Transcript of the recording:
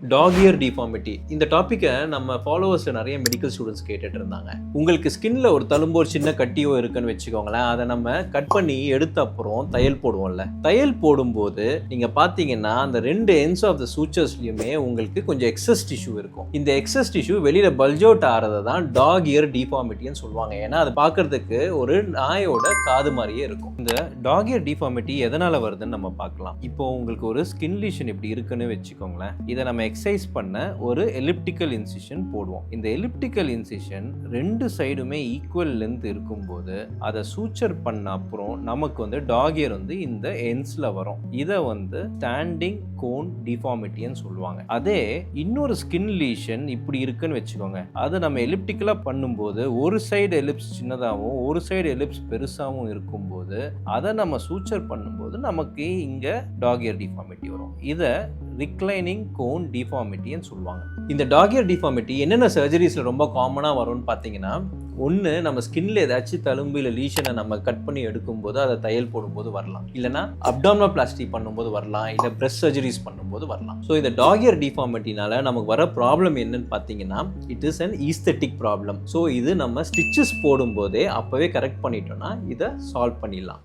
Talk year deformity இந்த டாப்பிக்கை நம்ம ஃபாலோவர்ஸ் நிறைய மெடிக்கல் ஸ்டூடெண்ட்ஸ் கேட்டுட்டு இருந்தாங்க. உங்களுக்கு ஸ்கின்ல ஒரு தழும்போ ஒரு சின்ன கட்டியோ இருக்குன்னு வச்சுக்கோங்களேன், அதை நம்ம கட் பண்ணி எடுத்த அப்புறம் தையல் போடுவோம்ல. தையல் போடும்போது நீங்க பார்த்தீங்கன்னா அந்த ரெண்டு எண்ட்ஸ் ஆஃப் த சூச்சர்ஸ்லயுமே உங்களுக்கு கொஞ்சம் எக்ஸஸ் டிஷ்யூ இருக்கும். இந்த எக்ஸஸ் டிஷ்யூ வெளியில பல்ஜ் அவுட் ஆறதை தான் டாக் இயர் டிஃபார்மிட்டின்னு சொல்லுவாங்க. ஏன்னா அது பார்க்கறதுக்கு ஒரு நாயோட காது மாதிரியே இருக்கும். இந்த டாக் இயர் டிஃபார்மிட்டி எதனால வருதுன்னு நம்ம பார்க்கலாம். இப்போ உங்களுக்கு ஒரு ஸ்கின் லீஷன் இப்படி இருக்குன்னு வச்சுக்கோங்களேன், இதை நம்ம எக்ஸசைஸ் பண்ண ஒரு எலிப்டிக்கல் இன்சிஷன் போடுவோம். இந்த எலிப்டிக்கல் இன்சிஷன் ரெண்டு சைடுமே ஈக்குவல் லென்த் இருக்கும்போது அதை சூச்சர் பண்ண அப்புறம் நமக்கு வந்து டாக் இயர் வந்து இந்த எண்ட்ஸ்ல வரும். இதை வந்து ஸ்டாண்டிங் கோன் டிஃபார்மிட்டின்னு சொல்லுவாங்க. அதே இன்னொரு ஸ்கின் லீஷன் இப்படி இருக்குன்னு வச்சுக்கோங்க, அதை நம்ம எலிப்டிக்கலா பண்ணும்போது ஒரு சைடு எலிப்ஸ் சின்னதாகவும் ஒரு சைடு எலிப்ஸ் பெருசாகவும் இருக்கும்போது அதை நம்ம சூச்சர் பண்ணும்போது நமக்கு இங்க டாக் இயர் டிஃபார்மிட்டி வரும். இதை ரிக்ளைனிங் கோன் டிஃபார்மிட்டின்னு சொல்லுவாங்க. இந்த டாக் இயர் டிஃபார்மிட்டி என்னென்ன சர்ஜரிஸ்ல ரொம்ப காமனாக வரும்னு பார்த்தீங்கன்னா, ஒன்று நம்ம ஸ்கின்ல ஏதாச்சும் தழும்பு இல்லை லீஷனை நம்ம கட் பண்ணி எடுக்கும்போது அதை தையல் போடும்போது வரலாம், இல்லைனா அப்டாமினோபிளாஸ்டி பண்ணும்போது வரலாம், இல்லை பிரஸ்ட் சர்ஜரிஸ் பண்ணும்போது வரலாம். ஸோ இந்த டாக் இயர் டிஃபார்மிட்டினால நமக்கு வர ப்ராப்ளம் என்னன்னு பார்த்தீங்கன்னா, it is an aesthetic problem. So இது நம்ம ஸ்டிச்சஸ் போடும்போதே அப்போவே கரெக்ட் பண்ணிட்டோம்னா இதை சால்வ் பண்ணிடலாம்.